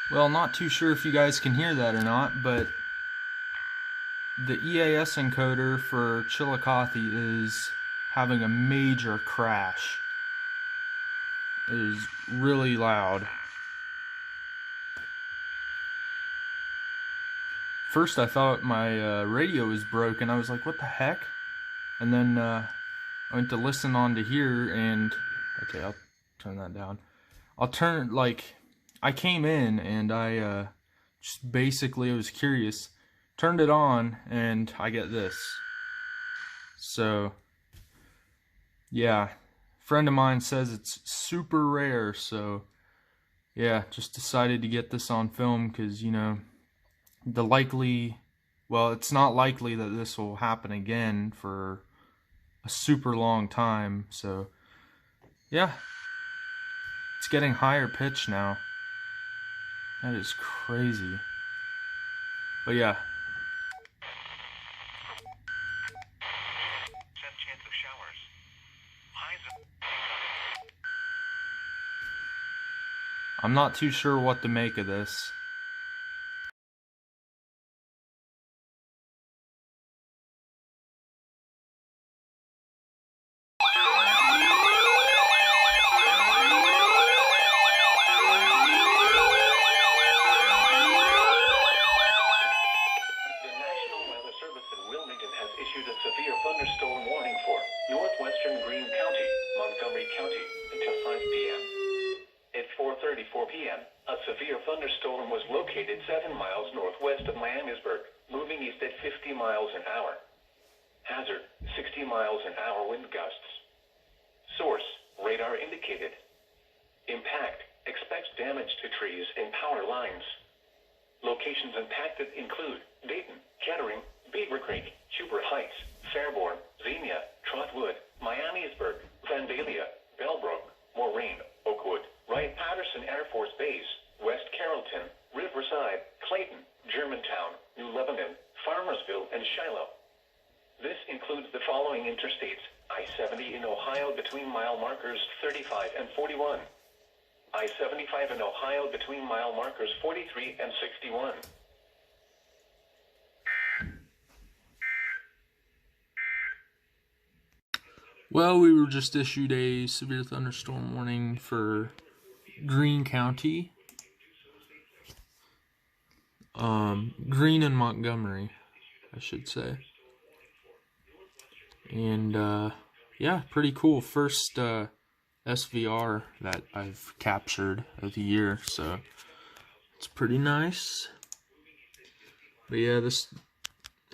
Well, not too sure if you guys can hear that or not, but the EAS encoder for Chillicothe is having a major crash. It is really loud. First I thought my radio was broken. I was like, what the heck? And then I went to listen on to here, and okay, I'll turn that down. I came in and I just basically, I was curious, turned it on, and I get this. So yeah, a friend of mine says it's super rare, so yeah, just decided to get this on film because, you know, it's not likely that this will happen again for a super long time. So yeah, it's getting higher pitch now. That is crazy. But yeah. Chance of showers. I'm not too sure what to make of this. Issued a severe thunderstorm warning for northwestern Greene County, Montgomery County, until 5 p.m. At 4:34 p.m., a severe thunderstorm was located 7 miles northwest of Miamisburg, moving east at 50 miles an hour. Hazard, 60 miles an hour wind gusts. Source, radar indicated. Impact, expects damage to trees and power lines. Locations impacted include Dayton, Kettering, Beaver Creek, Huber Heights, Fairborn, Xenia, Trotwood, Miamisburg, Vandalia, Bellbrook, Moraine, Oakwood, Wright-Patterson Air Force Base, West Carrollton, Riverside, Clayton, Germantown, New Lebanon, Farmersville, and Shiloh. This includes the following interstates: I-70 in Ohio between mile markers 35 and 41. I-75 in Ohio between mile markers 43 and 61. Well, we were just issued a severe thunderstorm warning for Greene County, Greene and Montgomery, I should say. And yeah, pretty cool. First SVR that I've captured of the year, so it's pretty nice. But yeah, this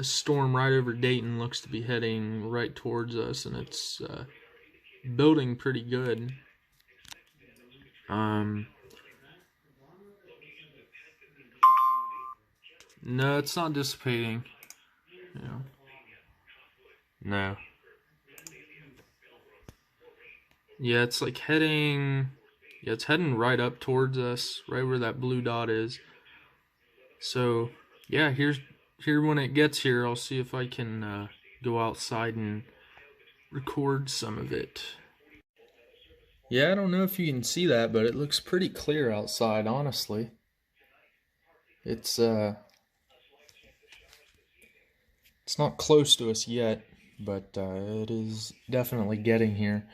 storm right over Dayton looks to be heading right towards us, and it's building pretty good. No, it's not dissipating. No. Yeah, it's like heading. Yeah, it's heading right up towards us, right where that blue dot is. So yeah, here when it gets here, I'll see if I can go outside and record some of it. Yeah, I don't know if you can see that, but it looks pretty clear outside, honestly. It's not close to us yet, but it is definitely getting here.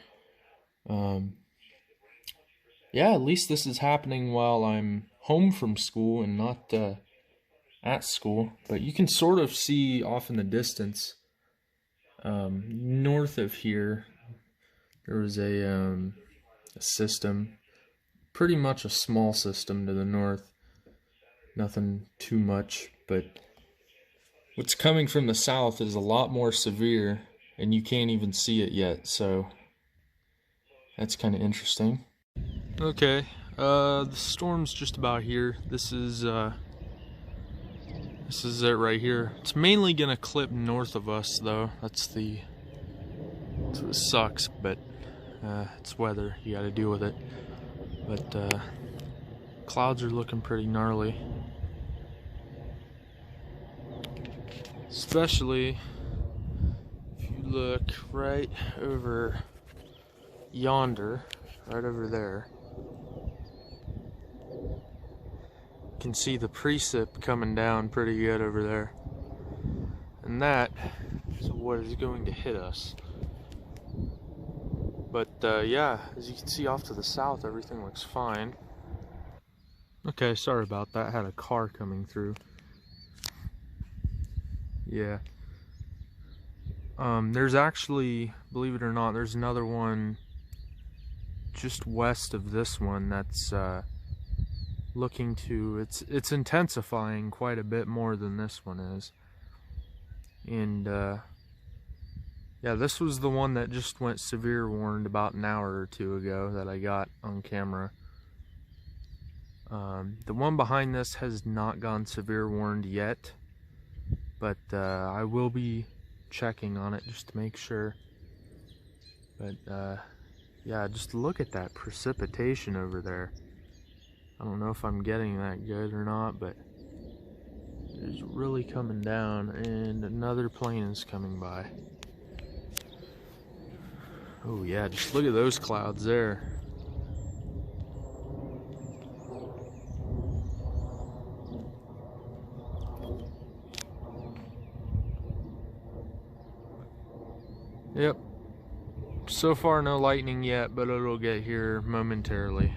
Yeah, at least this is happening while I'm home from school and not at school. But you can sort of see off in the distance, north of here, there was a system, pretty much a small system to the north. Nothing too much, but what's coming from the south is a lot more severe, and you can't even see it yet, so that's kind of interesting. Okay, the storm's just about here. This is it right here. It's mainly gonna clip north of us, though. That's what sucks, but it's weather. You gotta deal with it. But clouds are looking pretty gnarly. Especially if you look right over yonder, right over there. can see the precip coming down pretty good over there. And that is what is going to hit us. But yeah, as you can see off to the south, everything looks fine. Okay, sorry about that. I had a car coming through. Yeah. There's actually, believe it or not, there's another one just west of this one that's looking to, it's intensifying quite a bit more than this one is. And yeah, this was the one that just went severe warned about an hour or two ago that I got on camera. The one behind this has not gone severe warned yet, but I will be checking on it just to make sure. But yeah, just look at that precipitation over there. I don't know if I'm getting that good or not, but it's really coming down, and another plane is coming by. Oh yeah, just look at those clouds there. Yep. So far no lightning yet, but it'll get here momentarily.